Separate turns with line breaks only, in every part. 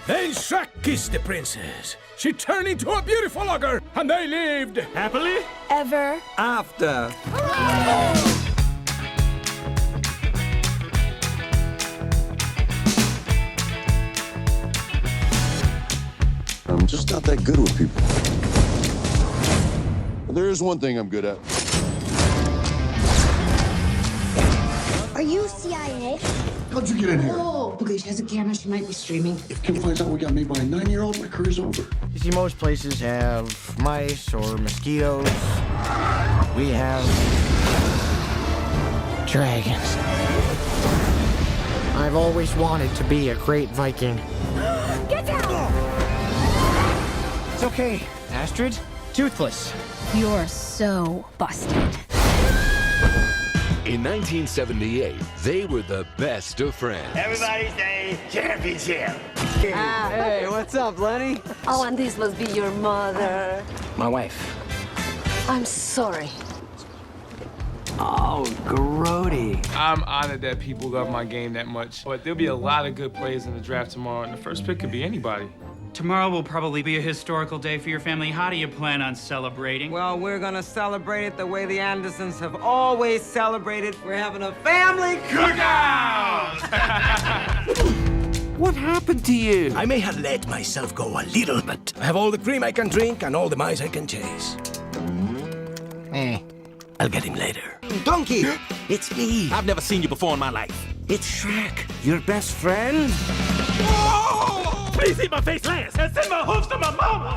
Then Shrek kissed the princess. She turned into a beautiful ogre, and they lived
Happily?
Ever.
After.
I'm just not that good with people. But there is one thing I'm good at.
Are you CIA?
How'd you get in here?
Oh, okay, she has a camera. She might be streaming.
If Kim finds out we got made by a 9-year-old, my career's over.
You see, most places have mice or mosquitoes. We have dragons. I've always wanted to be a great Viking.
Get down!
It's okay, Astrid. Toothless.
You're so busted.
In 1978, they were the best of friends.
Everybody say championship.
Hey, what's up, Lenny?
Oh, and this must be your mother.
My wife.
I'm sorry.
Oh, grody.
I'm honored that people love my game that much. But there'll be a lot of good players in the draft tomorrow, and the first pick could be anybody.
Tomorrow will probably be a historical day for your family. How do you plan on celebrating?
Well, we're gonna celebrate it the way the Andersons have always celebrated. We're having a family cookout!
What happened to you?
I may have let myself go a little bit. I have all the cream I can drink and all the mice I can chase. I'll get him later.
Donkey! It's me. I've never seen you before in my life. It's Shrek, your best friend.
Please eat my face last and send my hooves to my mama.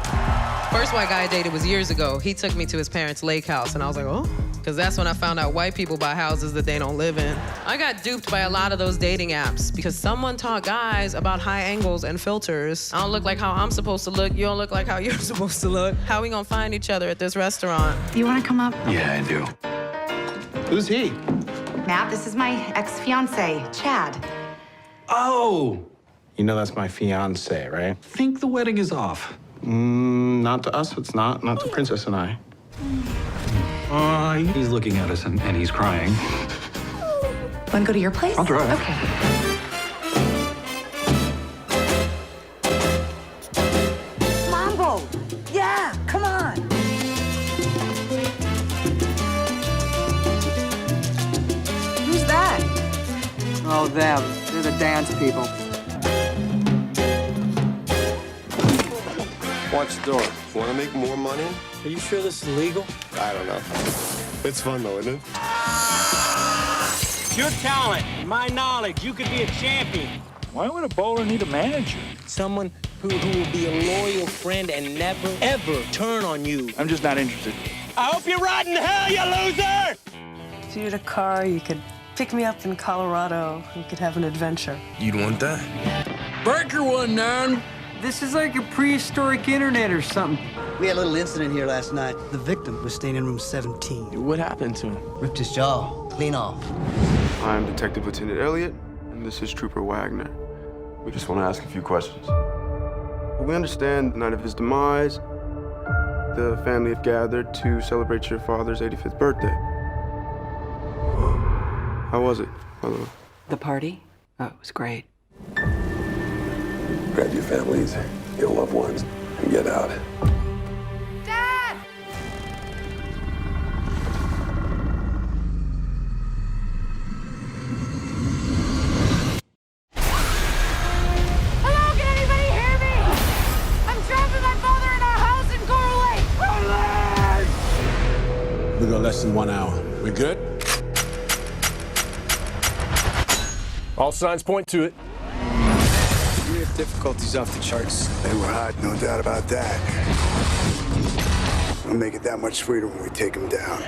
First white guy I dated was years ago. He took me to his parents' lake house, and I was like, oh? Because that's when I found out white people buy houses that they don't live in. I got duped by a lot of those dating apps because someone taught guys about high angles and filters. I don't look like how I'm supposed to look. You don't look like how you're supposed to look. How we gonna find each other at this restaurant?
You want to come up?
Yeah, I do.
Who's he?
Matt, this is my ex-fiance, Chad.
Oh.
You know that's my fiance, right?
Think the wedding is off.
Not to us, it's not. Not to Princess and I.
He's looking at us and he's crying.
Want to go to your place?
I'll drive.
Okay.
Mambo! Yeah, come on!
Who's that? Oh, them. They're the dance people.
Watch the door. Want to make more money?
Are you sure this is legal?
I don't know. It's fun, though, isn't it?
Your talent, my knowledge, you could be a champion.
Why would a bowler need a manager?
Someone who will be a loyal friend and never, ever turn on you.
I'm just not interested.
I hope you're riding hell, you loser!
If you had a car, you could pick me up in Colorado. We could have an adventure.
You'd want that?
Breaker one, man.
This is like a prehistoric internet or something.
We had a little incident here last night. The victim was staying in room 17.
What happened to him?
Ripped his jaw clean off.
I'm Detective Lieutenant Elliott, and this is Trooper Wagner. We just want to ask a few questions. We understand the night of his demise, the family have gathered to celebrate your father's 85th birthday. How was it, by the way?
The party? Oh, it was great.
Grab your families, your loved ones, and get out.
Dad! Hello, can anybody hear me? I'm trapped with my father in our house in Coral Lake.
We got less than 1 hour. We good? All signs point to it.
Difficulties off the charts.
They were hot, no doubt about that. We'll make it that much sweeter when we take them down.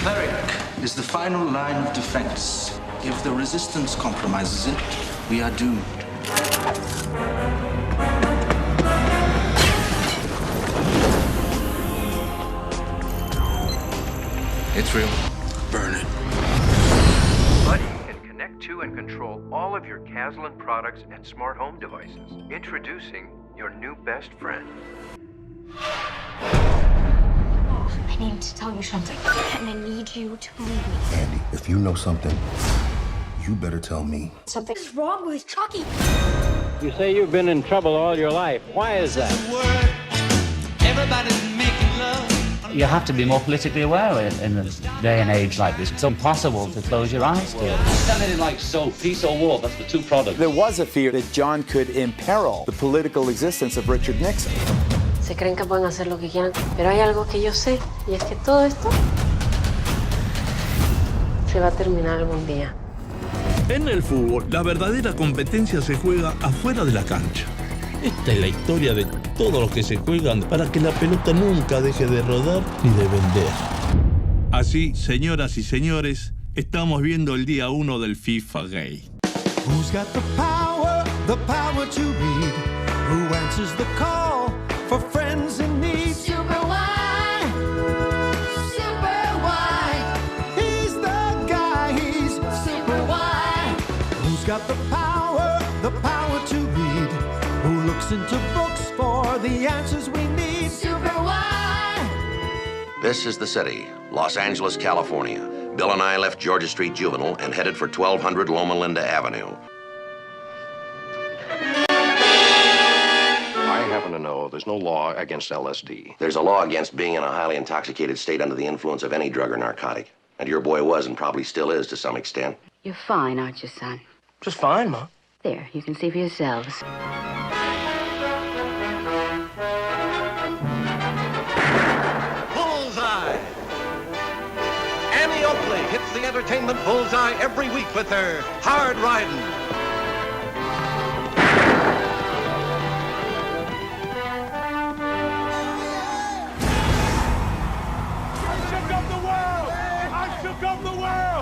Cleric is the final line of defense. If the resistance compromises it, we are doomed.
It's real. Burn it.
Buddy can connect to and control all of your Caslin products and smart home devices. Introducing your new best friend.
I need to tell you something, and I need you to believe me.
Andy, if you know something,
You better tell me.
Something's wrong with Chucky.
You say you've been in trouble all your life. Why is that?
Everybody's making love.
You have to be more politically aware in a day and age like this. It's impossible to close your eyes to it. Something like so, peace or war, that's the two products.
There was a fear that John could imperil the political existence of Richard Nixon.
Se creen que pueden hacer lo que quieran, pero hay algo que yo sé, y es que todo esto se va a terminar algún día.
En el fútbol, la verdadera competencia se juega afuera de la cancha. Esta es la historia de todos los que se juegan para que la pelota nunca deje de rodar ni de vender. Así, señoras y señores, estamos viendo el día 1 del FIFA Gay.
Who's got the power to lead? Who answers the call for friends in need?
Super wide. Super wide.
He's the guy, he's
Super wide.
Who's got the power to lead? Who looks into books for the answers we need?
Super wide.
This is the city, Los Angeles, California. Bill and I left Georgia Street Juvenile and headed for 1200 Loma Linda Avenue.
I happen to know there's no law against LSD.
There's a law against being in a highly intoxicated state under the influence of any drug or narcotic. And your boy was and probably still is to some extent.
You're fine, aren't you, son?
Just fine, Ma.
There, you can see for yourselves.
Bullseye! Annie Oakley hits the entertainment bullseye every week with her Hard Riding.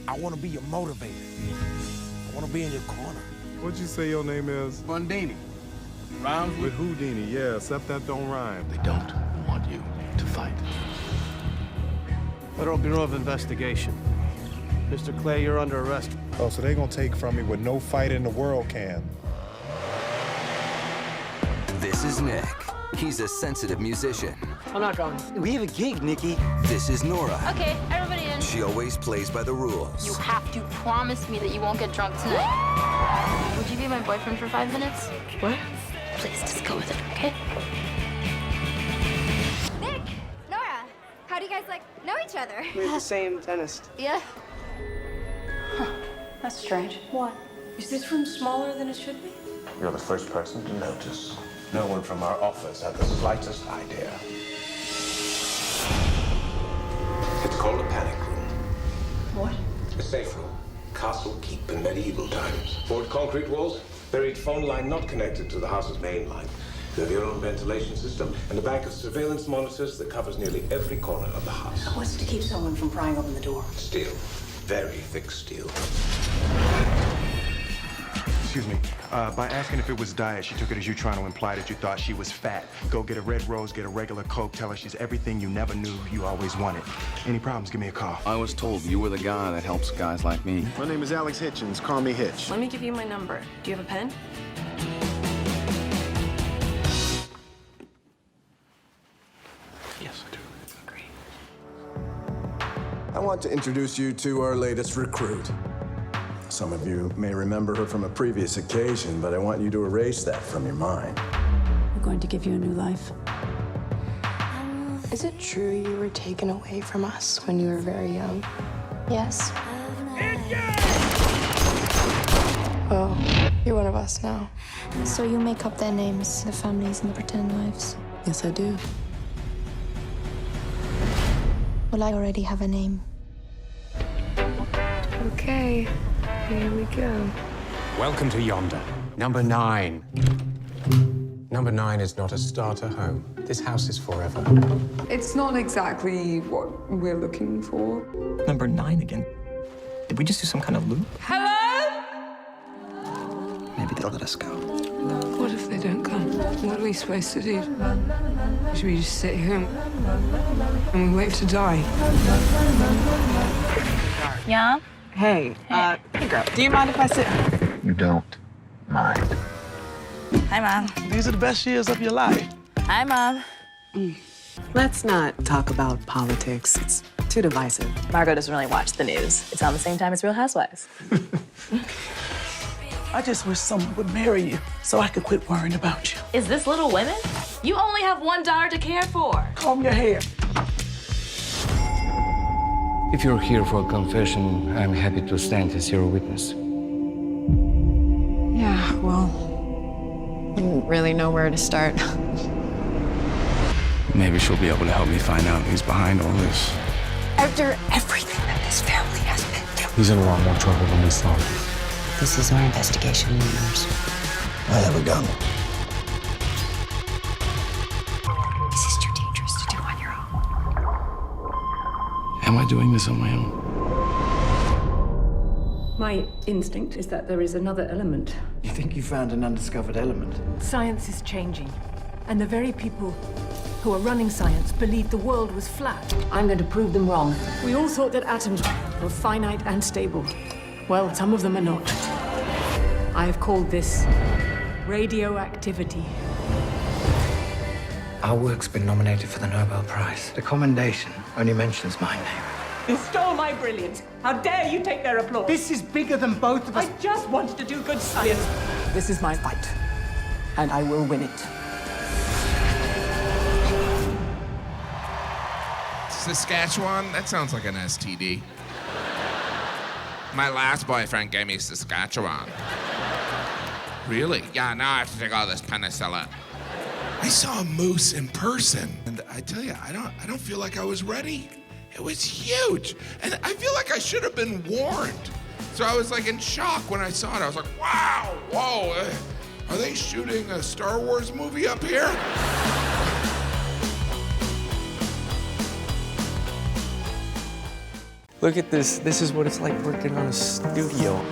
I want to be your motivator. I want to be in your corner.
What'd you say your name is?
Bundini. Rhymes
With Houdini, yeah, except that don't rhyme.
They don't want you to fight.
Federal Bureau of Investigation. Mr. Clay, you're under arrest.
Oh, so they gonna take from me what no fight in the world can.
This is Nick. He's a sensitive musician.
I'm not going. We have a gig, Nikki.
This is Nora.
Okay, everybody in.
She always plays by the rules.
You have to promise me that you won't get drunk tonight. Would you be my boyfriend for 5 minutes?
What?
Please, just go with it, okay?
Nick! Nora! How do you guys, know each other?
We're the same dentist.
Yeah.
That's strange. What? Is this room smaller than it should be?
You're the first person to notice. No one from our office had the slightest idea. It's called a panic room.
What?
A safe room. Castle keep in medieval times. Poured concrete walls, buried phone line not connected to the house's main line. You have your own ventilation system and a bank of surveillance monitors that covers nearly every corner of the house.
What's to keep someone from prying open the door?
Steel. Very thick steel.
Excuse me. By asking if it was diet, she took it as you trying to imply that you thought she was fat. Go get a red rose, get a regular Coke, tell her she's everything you never knew you always wanted. Any problems, give me a call.
I was told you were the guy that helps guys like me.
My name is Alex Hitchens. Call me Hitch.
Let me give you my number. Do you have a pen?
Yes, I do.
Great.
I want to introduce you to our latest recruit. Some of you may remember her from a previous occasion, but I want you to erase that from your mind.
We're going to give you a new life. Is it true you were taken away from us when you were very young?
Yes.
Oh, you're one of us now.
So you make up their names, the families, and the pretend lives.
Yes, I do.
Well, I already have a name.
Okay, here we go.
Welcome to Yonder. Number 9. Number 9 is not a starter home. This house is forever.
It's not exactly what we're looking for.
Number 9 again. Did we just do some kind of loop?
Hello?
Maybe they'll let us go.
What if they don't come? What are we supposed to do? Should we just sit here and we wait to die?
Yeah?
Hey,
Hey, girl, do you mind if I sit?
You don't mind.
Hi, Mom.
These are the best years of your life.
Hi, Mom.
Let's not talk about politics. It's too divisive.
Margot doesn't really watch the news. It's on the same time as Real Housewives.
I just wish someone would marry you so I could quit worrying about you.
Is this Little Women? You only have one daughter to care for.
Comb your hair.
If you're here for a confession, I'm happy to stand as your witness.
Yeah, well, I didn't really know where to start.
Maybe she'll be able to help me find out who's behind all this.
After everything that this family has been through.
He's in a lot more trouble than we thought.
This is our investigation, and yours.
I have a gun.
This is too dangerous to do on your own.
Am I doing this on my own?
My instinct is that there is another element.
You think you found an undiscovered element?
Science is changing, and the very people who are running science believed the world was flat.
I'm going to prove them wrong.
We all thought that atoms were finite and stable. Well, some of them are not. I have called this radioactivity.
Our work's been nominated for the Nobel Prize. The commendation only mentions my name.
You stole my brilliance. How dare you take their applause?
This is bigger than both of us.
I just wanted to do good science. This is my fight, and I will win it.
Saskatchewan? That sounds like an STD. My last boyfriend gave me Saskatchewan. Really? Yeah, now I have to take all this penicillin. I saw a moose in person, and I tell you, I don't feel like I was ready. It was huge, and I feel like I should have been warned. So I was like in shock when I saw it. I was like, wow, whoa, are they shooting a Star Wars movie up here?
Look at this. This is what it's like working on a studio.